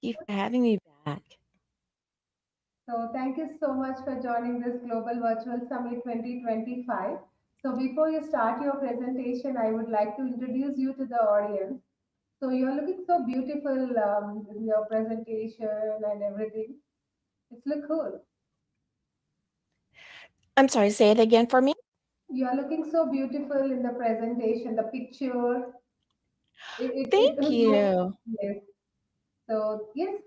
you for having me back. So, thank you so much for joining this Global Virtual Summit 2025. So, before you start your presentation, I would like to introduce you to the audience. So, you're looking so beautiful in your presentation and everything. It's look cool. I'm sorry, say it again for me. You are looking so beautiful in the presentation, the picture. It Thank looks, you. yes. So, yes,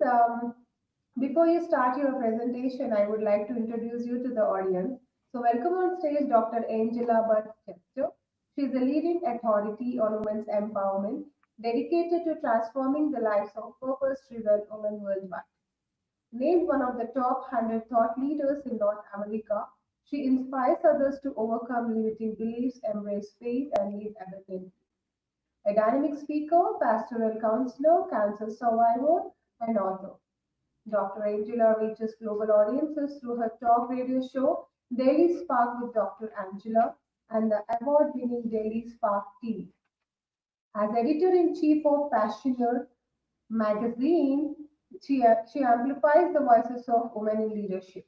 before you start your presentation, I would like to introduce you to the audience. So, welcome on stage Dr. Angela Butt Chester. She is a leading authority on women's empowerment, dedicated to transforming the lives of purpose driven women worldwide. Named one of the top 100 thought leaders in North America, she inspires others to overcome limiting beliefs, embrace faith, and live abundantly. A dynamic speaker, pastoral counselor, cancer survivor, and author. Dr. Angela reaches global audiences through her talk radio show, Daily Spark with Dr. Angela, and the award winning Daily Spark TV. As editor in chief of Passioneer magazine, she amplifies the voices of women in leadership.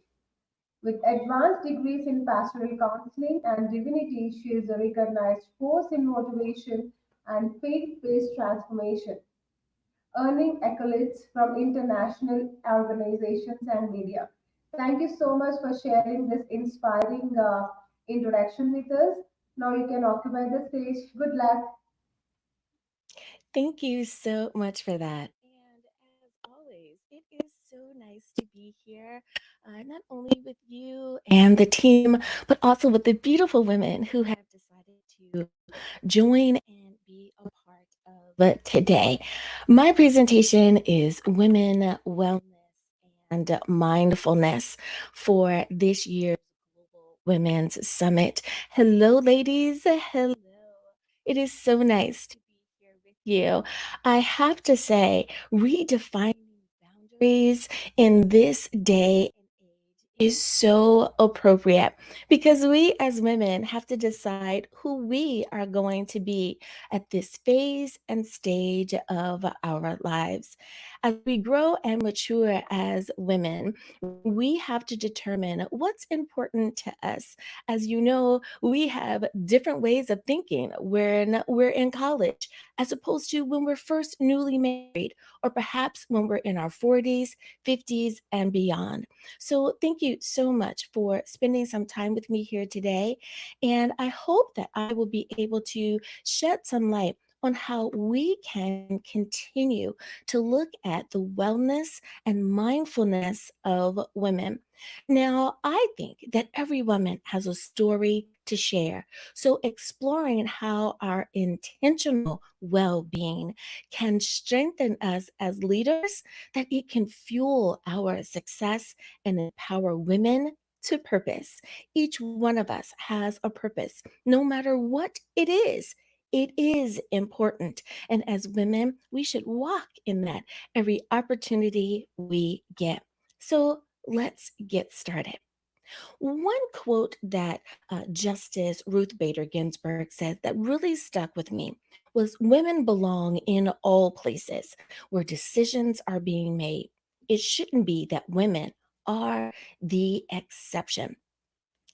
With advanced degrees in pastoral counseling and divinity, she is a recognized force in motivation and faith based transformation, earning accolades from international organizations and media. Thank you so much for sharing this inspiring introduction with us. Now you can occupy the stage. Good luck. Thank you so much for that. And as always, it is so nice to be here, not only with you and the team, but also with the beautiful women who have decided to join and be a part of today. My presentation is Women, Wellness, and Mindfulness for this year's Global Women's Summit. Hello, ladies. Hello. It is so nice to be here with you. I have to say, redefining boundaries in this day and age is so appropriate because we as women have to decide who we are going to be at this phase and stage of our lives. As we grow and mature as women, we have to determine what's important to us. As you know, we have different ways of thinking when we're in college, as opposed to when we're first newly married, or perhaps when we're in our 40s, 50s, and beyond. So, thank you so much for spending some time with me here today. And I hope that I will be able to shed some light on how we can continue to look at the wellness and mindfulness of women. Now, I think that every woman has a story to share. So, exploring how our intentional well being can strengthen us as leaders, that it can fuel our success and empower women to purpose. Each one of us has a purpose, no matter what it is. It is important. And as women, we should walk in that every opportunity we get. So let's get started. One quote that Justice Ruth Bader Ginsburg said that really stuck with me was: Women belong in all places where decisions are being made. It shouldn't be that women are the exception.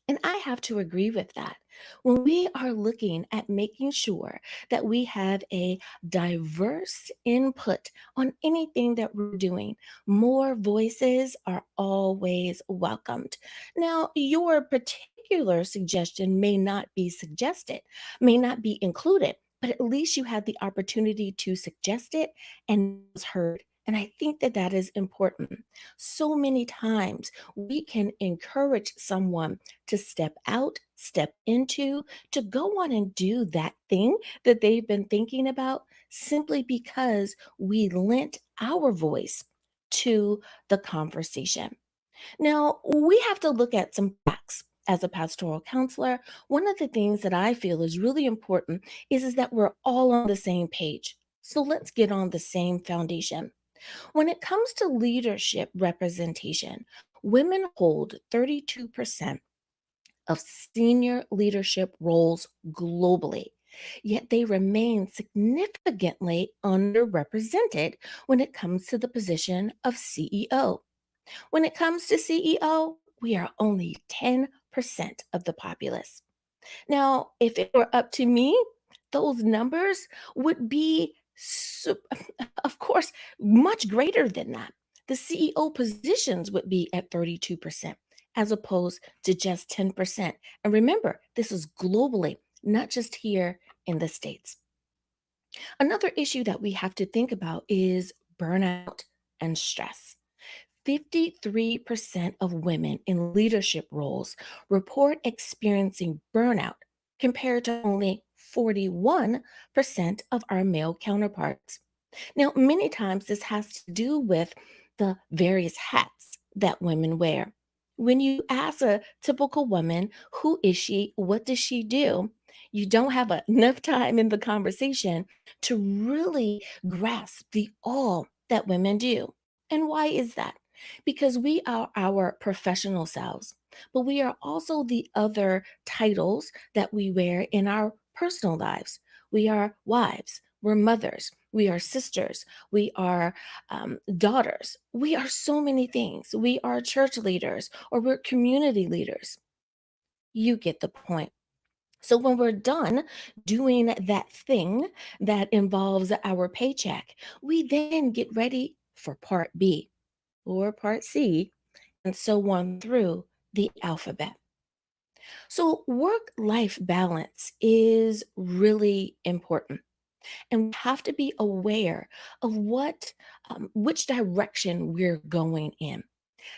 And I have to agree with that. When we are looking at making sure that we have a diverse input on anything that we're doing, more voices are always welcomed. Now, your particular suggestion may not be suggested, may not be included, but at least you had the opportunity to suggest it and it was heard. And I think that that is important. So many times we can encourage someone to step out, step into, to go on and do that thing that they've been thinking about simply because we lent our voice to the conversation. Now, we have to look at some facts. As a pastoral counselor, one of the things that I feel is really important is that we're all on the same page. So let's get on the same foundation. When it comes to leadership representation, women hold 32% of senior leadership roles globally. yet they remain significantly underrepresented when it comes to the position of CEO. When it comes to CEO, we are only 10% of the populace. Now, if it were up to me, those numbers would be, of course, much greater than that. The CEO positions would be at 32% as opposed to just 10%. And remember, this is globally, not just here in the States. Another issue that we have to think about is burnout and stress. 53% of women in leadership roles report experiencing burnout, compared to only 41% of our male counterparts. Now, many times this has to do with the various hats that women wear. When you ask a typical woman, who is she? What does she do? You don't have enough time in the conversation to really grasp the all that women do. And why is that? Because we are our professional selves, but we are also the other titles that we wear in our personal lives. We are wives, we're mothers, we are sisters, we are daughters, we are so many things. We are church leaders or we're community leaders. You get the point. So when we're done doing that thing that involves our paycheck, we then get ready for part B or part C and so on through the alphabet. So work life balance is really important. And we have to be aware of which direction we're going in.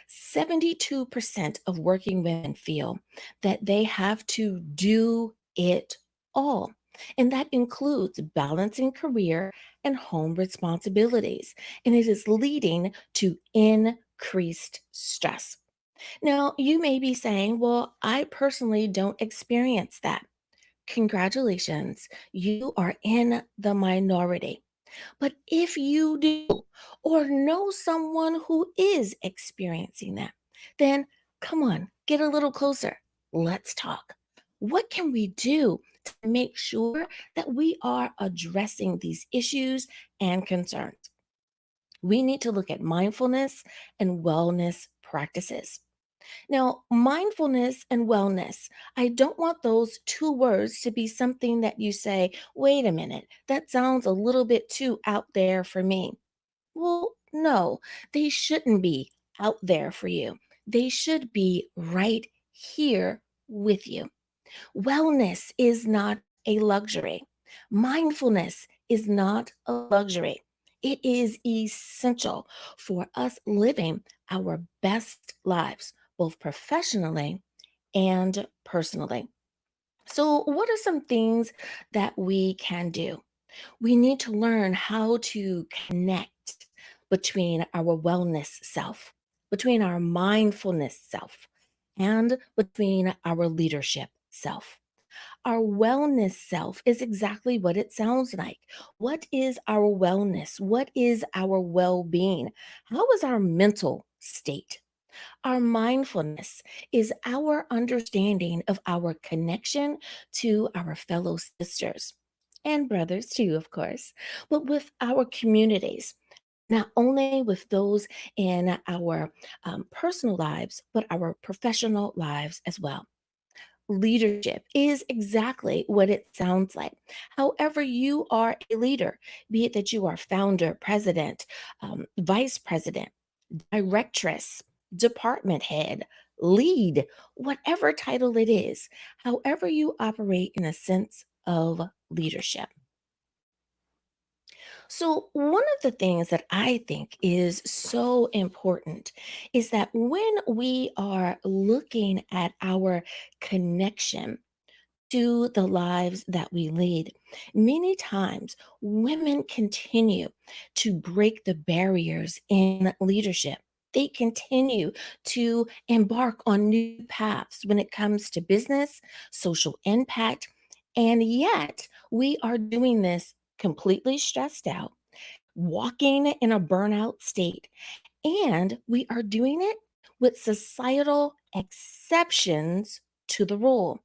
72% of working women feel that they have to do it all. And that includes balancing career and home responsibilities. And it is leading to increased stress. Now, you may be saying, well, I personally don't experience that. Congratulations, you are in the minority. But if you do, or know someone who is experiencing that, then come on, get a little closer. Let's talk. What can we do to make sure that we are addressing these issues and concerns? We need to look at mindfulness and wellness practices. Now, mindfulness and wellness, I don't want those two words to be something that you say, wait a minute, that sounds a little bit too out there for me. Well, no, they shouldn't be out there for you. They should be right here with you. Wellness is not a luxury. Mindfulness is not a luxury. It is essential for us living our best lives, both professionally and personally. So, what are some things that we can do? We need to learn how to connect between our wellness self, between our mindfulness self, and between our leadership self. Our wellness self is exactly what it sounds like. What is our wellness? What is our well being? How is our mental state? Our mindfulness is our understanding of our connection to our fellow sisters and brothers, too, of course, but with our communities. Not only with those in our personal lives, but our professional lives as well. Leadership is exactly what it sounds like. However, you are a leader, be it that you are founder, president, vice president, directress, department head, lead, whatever title it is, however you operate in a sense of leadership. So, one of the things that I think is so important is that when we are looking at our connection to the lives that we lead, many times women continue to break the barriers in leadership. They continue to embark on new paths when it comes to business, social impact, and yet we are doing this completely stressed out, walking in a burnout state, and we are doing it with societal exceptions to the rule.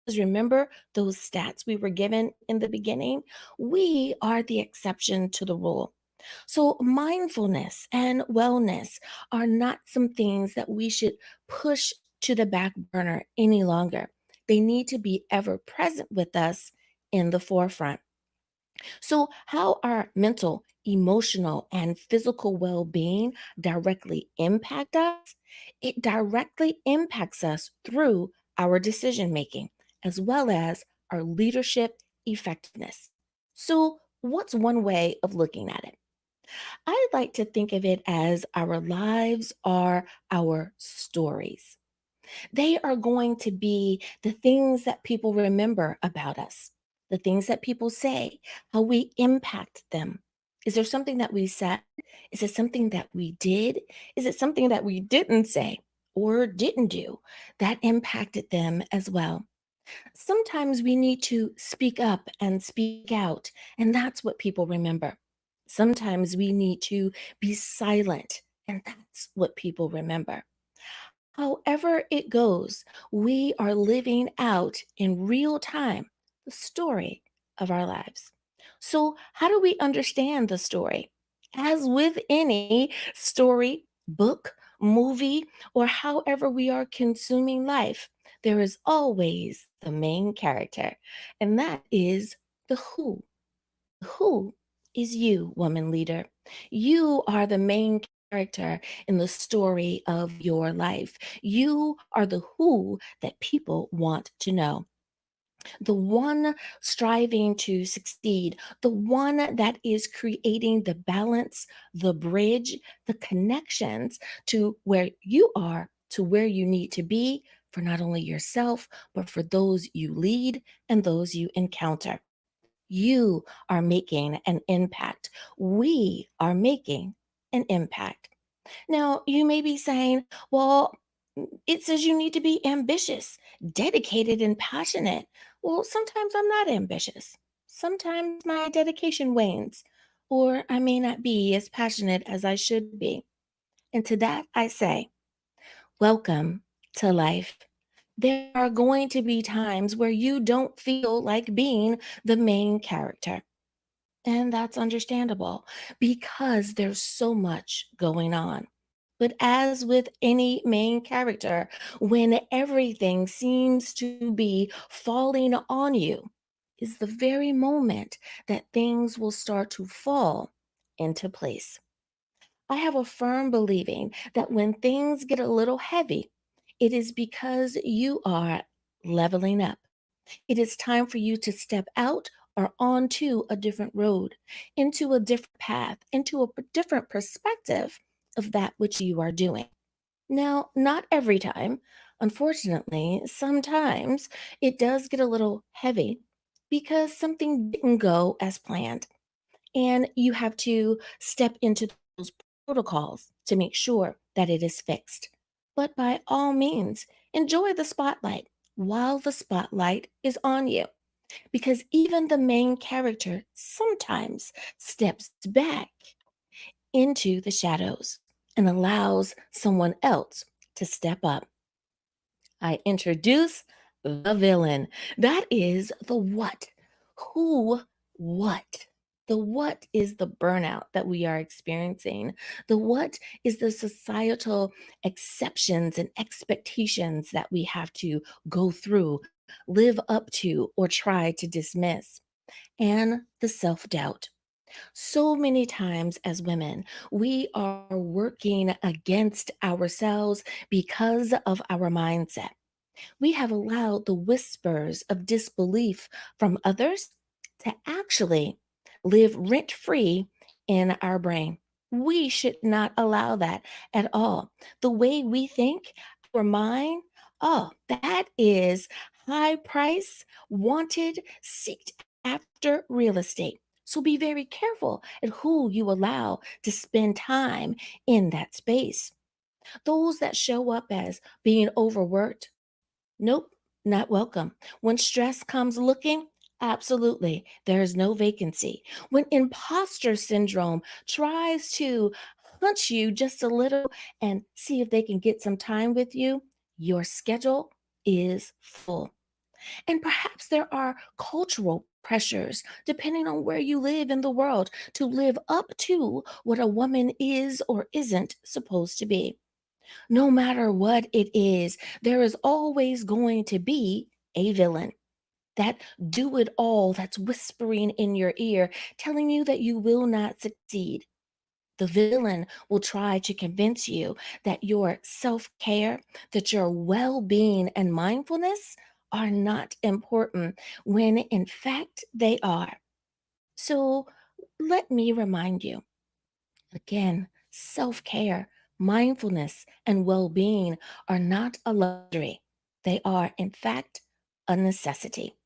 Because remember those stats we were given in the beginning? We are the exception to the rule. So, mindfulness and wellness are not some things that we should push to the back burner any longer. They need to be ever present with us in the forefront. So, how our mental, emotional, and physical well being directly impact us? It directly impacts us through our decision making, as well as our leadership effectiveness. So, what's one way of looking at it? I like to think of it as our lives are our stories. They are going to be the things that people remember about us, the things that people say, how we impact them. Is there something that we said? Is it something that we did? Is it something that we didn't say or didn't do that impacted them as well? Sometimes we need to speak up and speak out, and that's what people remember. Sometimes we need to be silent, and that's what people remember. However, it goes, we are living out in real time the story of our lives. So, how do we understand the story? As with any story, book, movie, or however we are consuming life, there is always the main character, and that is the who. Who is you, woman leader? You are the main character in the story of your life. You are the who that people want to know. The one striving to succeed, the one that is creating the balance, the bridge, the connections to where you are, to where you need to be for not only yourself, but for those you lead and those you encounter. You are making an impact. We are making an impact. Now, you may be saying, well, it says you need to be ambitious, dedicated, and passionate. Well, sometimes I'm not ambitious. Sometimes my dedication wanes, or I may not be as passionate as I should be. And to that, I say, welcome to life. There are going to be times where you don't feel like being the main character. And that's understandable because there's so much going on. But as with any main character, when everything seems to be falling on you, is the very moment that things will start to fall into place. I have a firm believing that when things get a little heavy, it is because you are leveling up. It is time for you to step out or onto a different road, into a different path, into a different perspective of that which you are doing. Now, not every time. Unfortunately, sometimes it does get a little heavy because something didn't go as planned. And you have to step into those protocols to make sure that it is fixed. But by all means, enjoy the spotlight while the spotlight is on you. Because even the main character sometimes steps back into the shadows and allows someone else to step up. I introduce the villain. That is the what. Who, what? The what is the burnout that we are experiencing. The what is the societal exceptions and expectations that we have to go through, live up to, or try to dismiss. And the self doubt. So many times as women, we are working against ourselves because of our mindset. We have allowed the whispers of disbelief from others to actually live rent free in our brain. We should not allow that at all. The way we think, our mind, oh, that is high price, wanted, seeked after real estate. So be very careful at who you allow to spend time in that space. Those that show up as being overworked, nope, not welcome. When stress comes looking, absolutely, there is no vacancy. When imposter syndrome tries to hunch you just a little and see if they can get some time with you, your schedule is full. And perhaps there are cultural pressures, depending on where you live in the world, to live up to what a woman is or isn't supposed to be. No matter what it is, there is always going to be a villain. That do it all that's whispering in your ear, telling you that you will not succeed. The villain will try to convince you that your self care, that your well being and mindfulness are not important, when in fact they are. So let me remind you again, self care, mindfulness, and well being are not a luxury. They are, in fact, a necessity.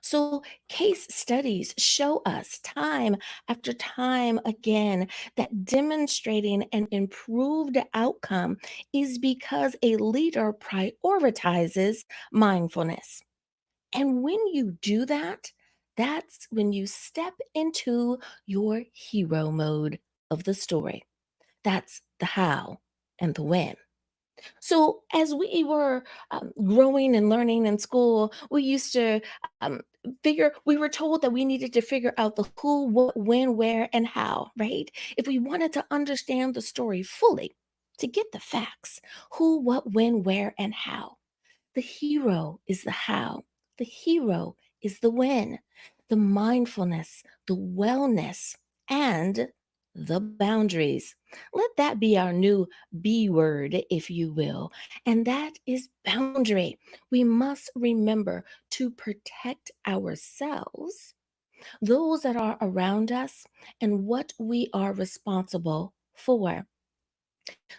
So, case studies show us time after time again that demonstrating an improved outcome is because a leader prioritizes mindfulness. And when you do that, that's when you step into your hero mode of the story. That's the how and the when. So, as we were growing and learning in school, we used to um, we were told that we needed to figure out the who, what, when, where, and how, right? If we wanted to understand the story fully, to get the facts who, what, when, where, and how. The hero is the how, the hero is the when, the mindfulness, the wellness, and the boundaries. Let that be our new B word, if you will, and that is boundary. We must remember to protect ourselves, those that are around us, and what we are responsible for.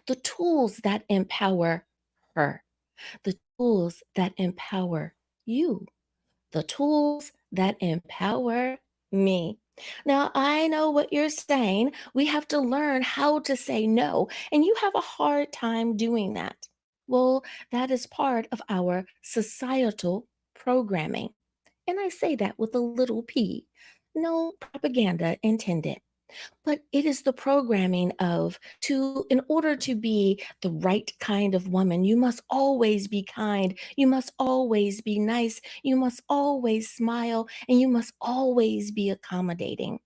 The tools that empower her, the tools that empower you, the tools that empower me. Now, I know what you're saying. We have to learn how to say no, and you have a hard time doing that. Well, that is part of our societal programming. And I say that with a little p. No propaganda intended. But it is the programming of in order to be the right kind of woman, you must always be kind, you must always be nice, you must always smile, and you must always be accommodating.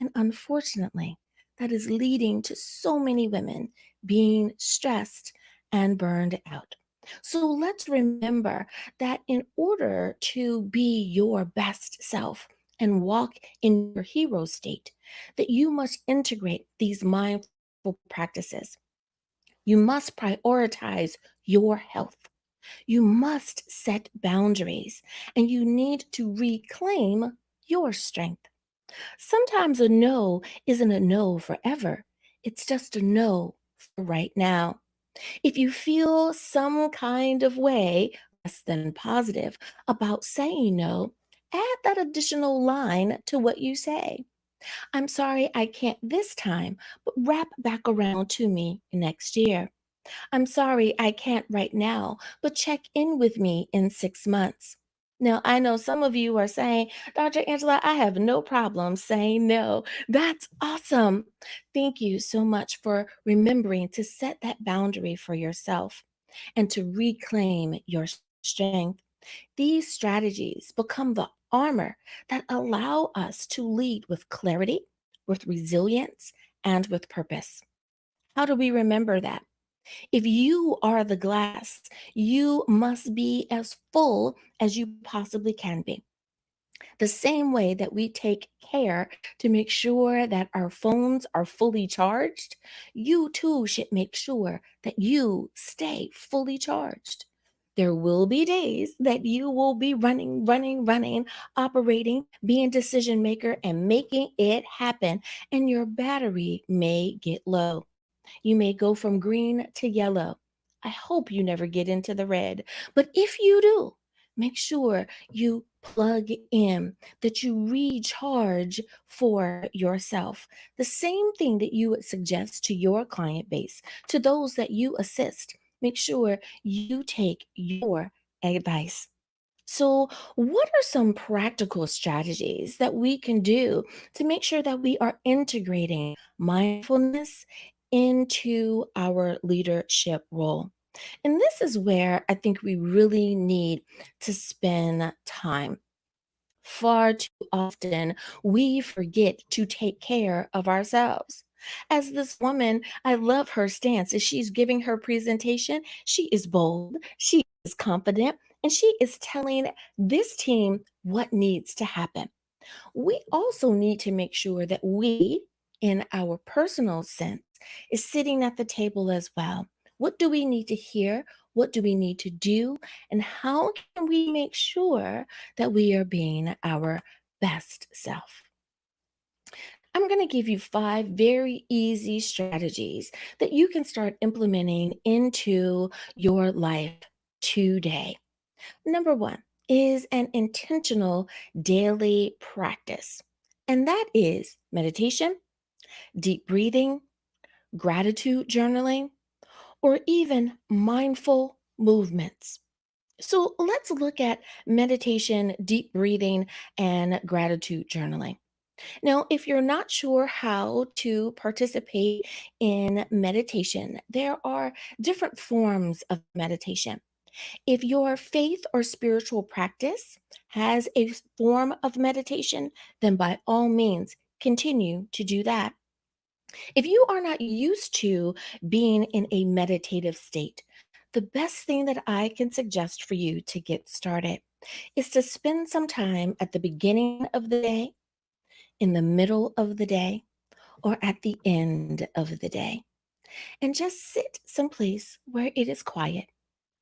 And unfortunately, that is leading to so many women being stressed and burned out. So let's remember that in order to be your best self and walk in your hero state, that you must integrate these mindful practices. You must prioritize your health. You must set boundaries, and you need to reclaim your strength. Sometimes a no isn't a no forever. It's just a no for right now. If you feel some kind of way, less than positive, about saying no, add that additional line to what you say. I'm sorry I can't this time, but wrap back around to me next year. I'm sorry I can't right now, but check in with me in 6 months. Now, I know some of you are saying, Dr. Angela, I have no problem saying no. That's awesome. Thank you so much for remembering to set that boundary for yourself and to reclaim your strength. These strategies become the armor that allow us to lead with clarity, with resilience, and with purpose. How do we remember that? If you are the glass, you must be as full as you possibly can be. The same way that we take care to make sure that our phones are fully charged, you too should make sure that you stay fully charged. There will be days that you will be running, operating, being decision maker, and making it happen, and your battery may get low. You may go from green to yellow. I hope you never get into the red. But if you do, make sure you plug in, that you recharge for yourself. The same thing that you would suggest to your client base, to those that you assist. Make sure you take your advice. So, what are some practical strategies that we can do to make sure that we are integrating mindfulness into our leadership role? And this is where I think we really need to spend time. Far too often, we forget to take care of ourselves. As this woman, I love her stance. As she's giving her presentation, she is bold, she is confident, and she is telling this team what needs to happen. We also need to make sure that we, in our personal sense, is sitting at the table as well. What do we need to hear? What do we need to do? And how can we make sure that we are being our best self? I'm going to give you five very easy strategies that you can start implementing into your life today. Number one is an intentional daily practice, and that is meditation, deep breathing, gratitude journaling, or even mindful movements. So let's look at meditation, deep breathing, and gratitude journaling. Now, if you're not sure how to participate in meditation, there are different forms of meditation. If your faith or spiritual practice has a form of meditation, then by all means, continue to do that. If you are not used to being in a meditative state, the best thing that I can suggest for you to get started is to spend some time at the beginning of the day, in the middle of the day, or at the end of the day, and just sit someplace where it is quiet,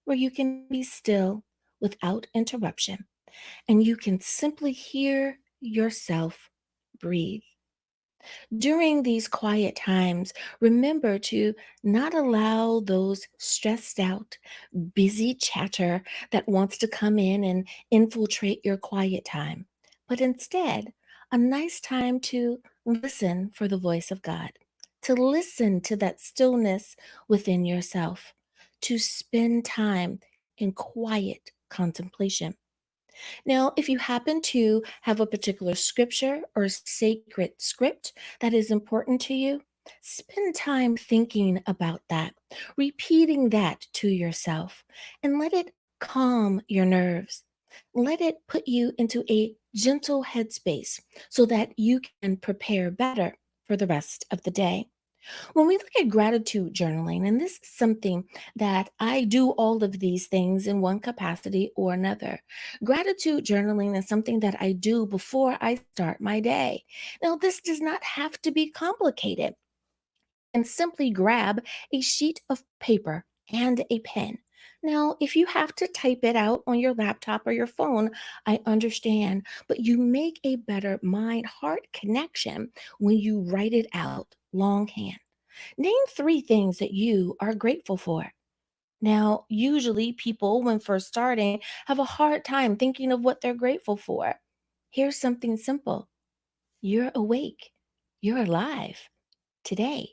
where you can be still without interruption, and you can simply hear yourself breathe. During these quiet times, remember to not allow those stressed out, busy chatter that wants to come in and infiltrate your quiet time, but instead, a nice time to listen for the voice of God, to listen to that stillness within yourself, to spend time in quiet contemplation. Now, if you happen to have a particular scripture or sacred script that is important to you, spend time thinking about that, repeating that to yourself, and let it calm your nerves. Let it put you into a gentle headspace so that you can prepare better for the rest of the day. When we look at gratitude journaling, and this is something that I do all of these things in one capacity or another. Gratitude journaling is something that I do before I start my day. Now, this does not have to be complicated. And simply grab a sheet of paper and a pen. Now, if you have to type it out on your laptop or your phone, I understand, but you make a better mind heart connection when you write it out longhand. Name three things that you are grateful for. Now, usually people, when first starting, have a hard time thinking of what they're grateful for. Here's something simple: you're awake, you're alive today.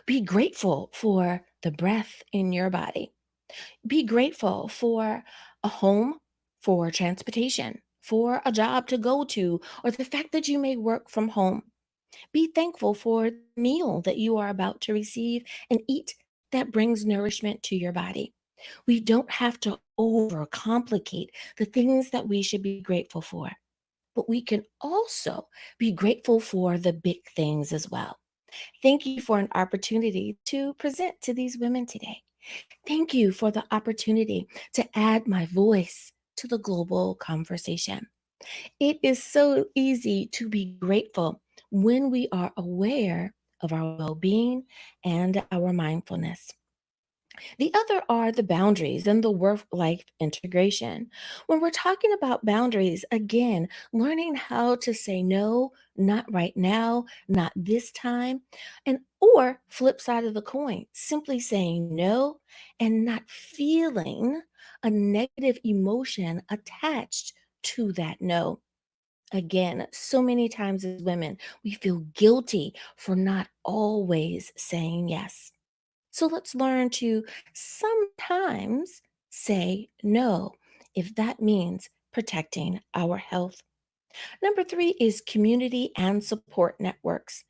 Be grateful for the breath in your body. Be grateful for a home, for transportation, for a job to go to, or the fact that you may work from home. Be thankful for the meal that you are about to receive and eat that brings nourishment to your body. We don't have to overcomplicate the things that we should be grateful for, but we can also be grateful for the big things as well. Thank you for an opportunity to present to these women today. Thank you for the opportunity to add my voice to the global conversation. It is so easy to be grateful when we are aware of our well being and our mindfulness. The other are the boundaries and the work life integration. When we're talking about boundaries, again, learning how to say no, not right now, not this time, and or flip side of the coin, simply saying no and not feeling a negative emotion attached to that no. Again, so many times as women, we feel guilty for not always saying yes. So let's learn to sometimes say no if that means protecting our health. Number three is community and support networks.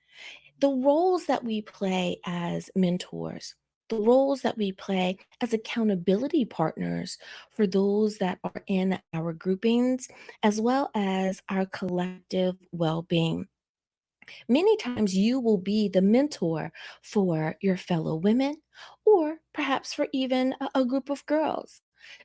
The roles that we play as mentors. the roles that we play as accountability partners for those that are in our groupings, as well as our collective well being. Many times you will be the mentor for your fellow women, or perhaps for even a group of girls.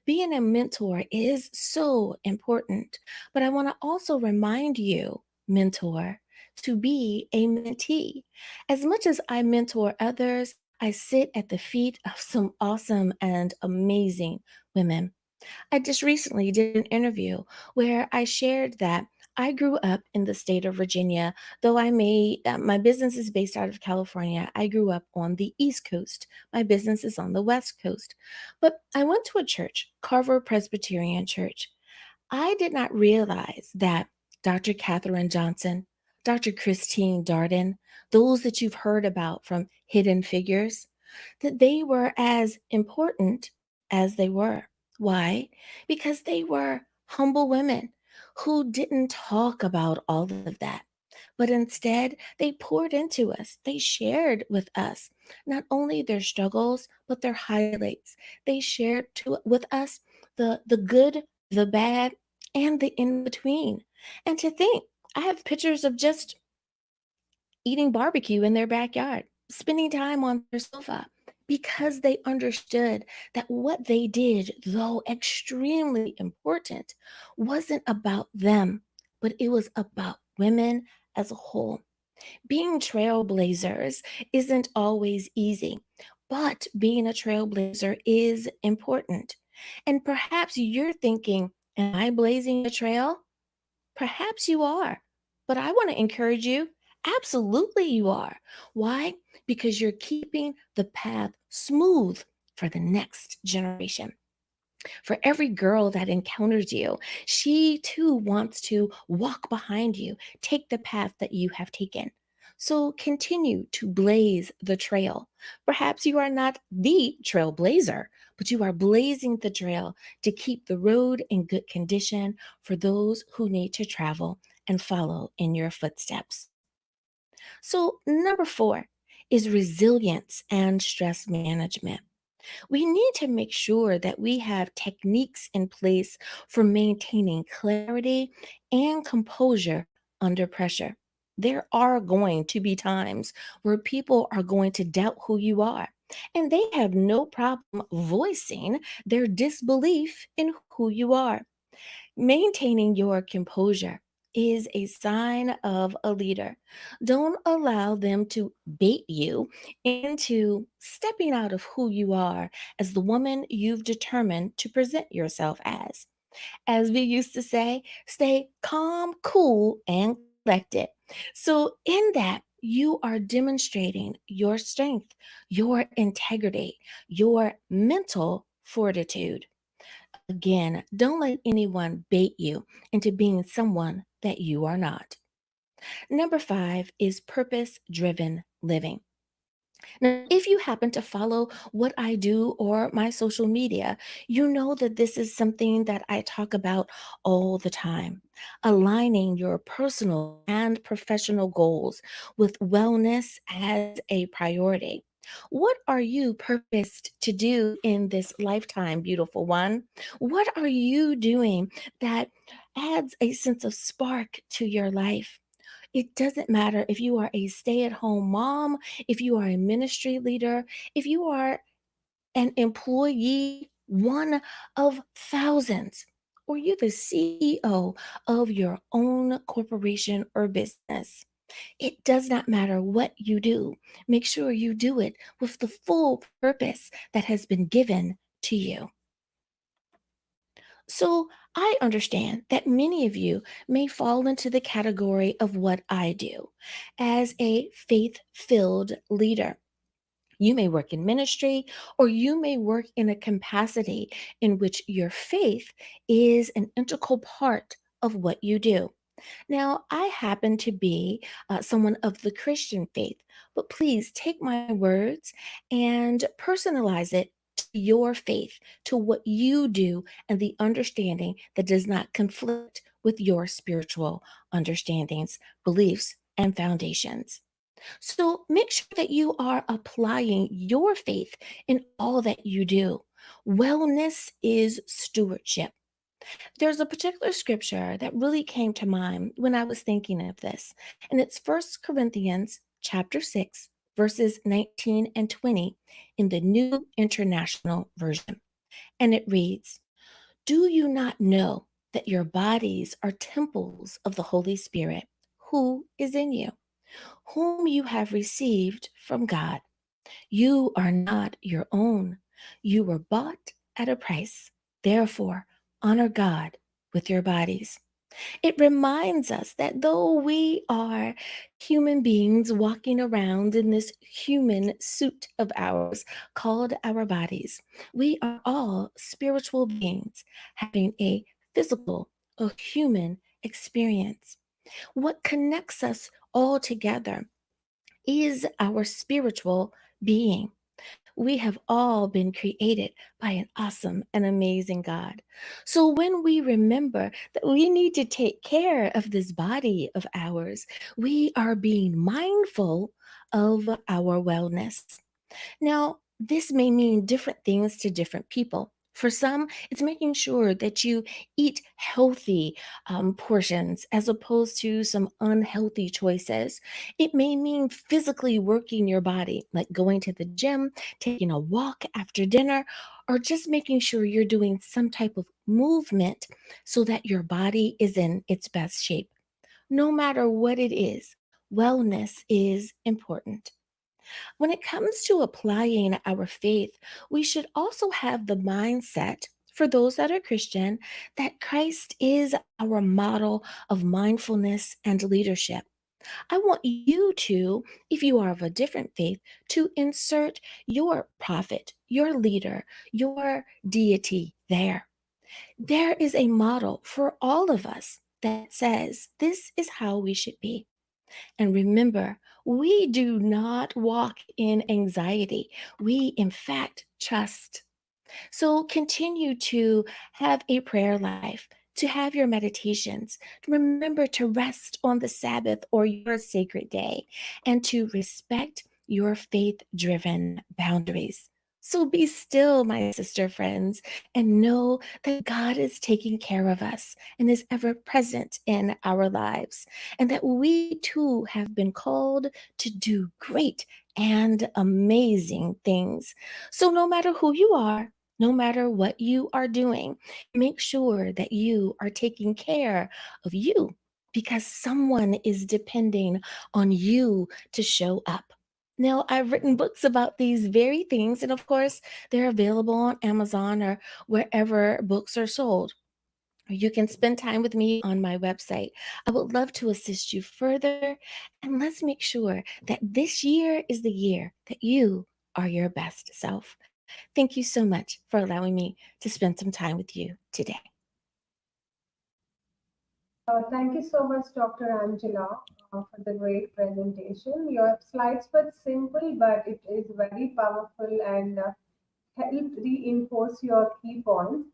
Being a mentor is so important, but I want to also remind you, mentor, to be a mentee. As much as I mentor others, I sit at the feet of some awesome and amazing women. I just recently did an interview where I shared that I grew up in the state of Virginia, though my business is based out of California. I grew up on the East Coast. My business is on the West Coast. But I went to a church, Carver Presbyterian Church. I did not realize that Dr. Katherine Johnson, Dr. Christine Darden, those that you've heard about from Hidden Figures, that they were as important as they were. Why? Because they were humble women who didn't talk about all of that, but instead they poured into us. They shared with us not only their struggles, but their highlights. They shared with us the good, the bad, and the in between. And to think, I have pictures of just eating barbecue in their backyard, spending time on their sofa, because they understood that what they did, though extremely important, wasn't about them, but it was about women as a whole. Being trailblazers isn't always easy, but being a trailblazer is important. And perhaps you're thinking, am I blazing a trail? Perhaps you are, but I want to encourage you. Absolutely, you are. Why? Because you're keeping the path smooth for the next generation. For every girl that encounters you, she too wants to walk behind you, take the path that you have taken. So continue to blaze the trail. Perhaps you are not the trailblazer, but you are blazing the trail to keep the road in good condition for those who need to travel and follow in your footsteps. So, number four is resilience and stress management. We need to make sure that we have techniques in place for maintaining clarity and composure under pressure. There are going to be times where people are going to doubt who you are, and they have no problem voicing their disbelief in who you are. Maintaining your composure is a sign of a leader. Don't allow them to bait you into stepping out of who you are as the woman you've determined to present yourself as. As we used to say, stay calm, cool, and collected. So, in that, you are demonstrating your strength, your integrity, your mental fortitude. Again, don't let anyone bait you into being someone that you are not. Number five is purpose driven living. Now, if you happen to follow what I do or my social media, you know that this is something that I talk about all the time. Aligning your personal and professional goals with wellness as a priority. What are you purposed to do in this lifetime, beautiful one? What are you doing that adds a sense of spark to your life? It doesn't matter if you are a stay at home mom, if you are a ministry leader, if you are an employee, one of thousands, or you're the CEO of your own corporation or business. It does not matter what you do. Make sure you do it with the full purpose that has been given to you. So, I understand that many of you may fall into the category of what I do as a faith filled leader. You may work in ministry, or you may work in a capacity in which your faith is an integral part of what you do. Now, I happen to be someone of the Christian faith, but please take my words and personalize it to your faith, to what you do, and the understanding that does not conflict with your spiritual understandings, beliefs, and foundations. So make sure that you are applying your faith in all that you do. Wellness is stewardship. There's a particular scripture that really came to mind when I was thinking of this, and it's First Corinthians chapter 6, verses 19 and 20 in the New International Version. And it reads, "Do you not know that your bodies are temples of the Holy Spirit, who is in you, whom you have received from God? You are not your own. You were bought at a price. Therefore, honor God with your bodies." It reminds us that though we are human beings walking around in this human suit of ours called our bodies, we are all spiritual beings having a physical, a human experience. What connects us all together is our spiritual being. We have all been created by an awesome and amazing God. So when we remember that we need to take care of this body of ours, we are being mindful of our wellness. Now, this may mean different things to different people. For some, it's making sure that you eat healthy portions as opposed to some unhealthy choices. It may mean physically working your body, like going to the gym, taking a walk after dinner, or just making sure you're doing some type of movement so that your body is in its best shape. No matter what it is, wellness is important. When it comes to applying our faith, we should also have the mindset, for those that are Christian, that Christ is our model of mindfulness and leadership. I want you to, if you are of a different faith, to insert your prophet, your leader, your deity there. There is a model for all of us that says this is how we should be. And remember, we do not walk in anxiety. We, in fact, trust. So continue to have a prayer life, to have your meditations. Remember to rest on the Sabbath or your sacred day, and to respect your faith driven boundaries. So be still, my sister friends, and know that God is taking care of us and is ever present in our lives, and that we too have been called to do great and amazing things. So no matter who you are, no matter what you are doing, make sure that you are taking care of you because someone is depending on you to show up. Now, I've written books about these very things, and of course, they're available on Amazon or wherever books are sold. Or you can spend time with me on my website. I would love to assist you further. And let's make sure that this year is the year that you are your best self. Thank you so much for allowing me to spend some time with you today. Thank you so much, Dr. Angela, for the great presentation. Your slides were simple, but it is very powerful and helped reinforce your key points.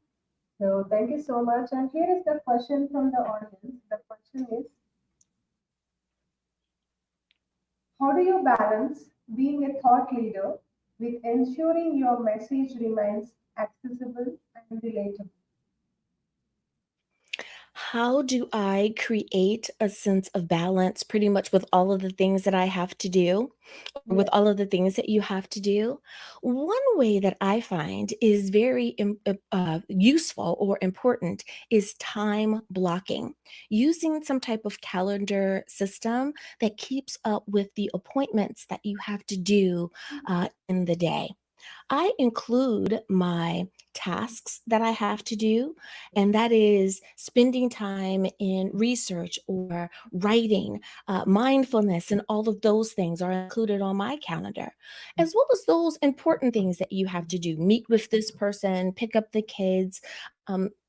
So, thank you so much. And here is the question from the audience. The question is, how do you balance being a thought leader with ensuring your message remains accessible and relatable? How do I create a sense of balance pretty much with all of the things that I have to do, or with Yes. all of the things that you have to do? One way that I find is very useful or important is time blocking, using some type of calendar system that keeps up with the appointments that you have to do in the day. I include my tasks that I have to do, and that is spending time in research or writing, mindfulness, and all of those things are included on my calendar, as well as those important things that you have to do meet with this person, pick up the kids.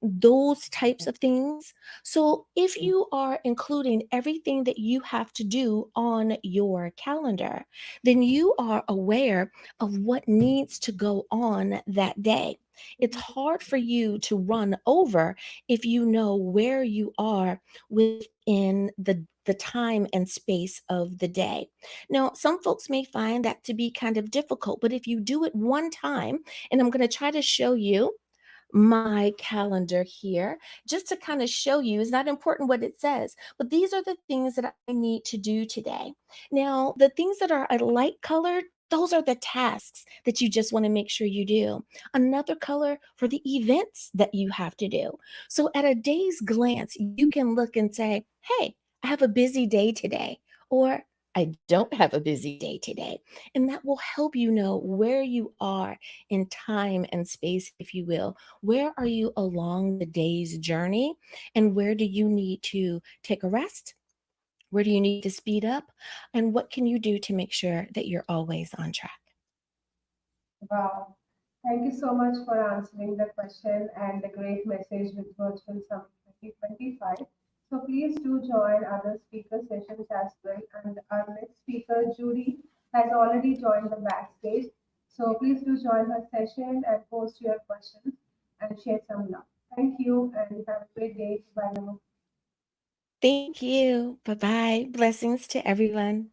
Those types of things. So, if you are including everything that you have to do on your calendar, then you are aware of what needs to go on that day. It's hard for you to run over if you know where you are within the the time and space of the day. Now, some folks may find that to be kind of difficult, but if you do it one time, and I'm going to try to show you my calendar here just to kind of show you it's not important what it says, but these are the things that I need to do today. Now, the things that are a light colored, those are the tasks that you just want to make sure you do. Another color for the events that you have to do. So, at a day's glance, you can look and say, hey, I have a busy day today, or I don't have a busy day today. And that will help you know where you are in time and space, if you will. Where are you along the day's journey? And where do you need to take a rest? Where do you need to speed up? And what can you do to make sure that you're always on track? Wow. Thank you so much for answering the question and the great message with Virtual Summit 2025. So please do join other speaker sessions as well. And our next speaker, Judy, has already joined the backstage. So please do join her session and post your questions and share some love. Thank you and have a great day. Bye now. Thank you. Bye bye. Blessings to everyone.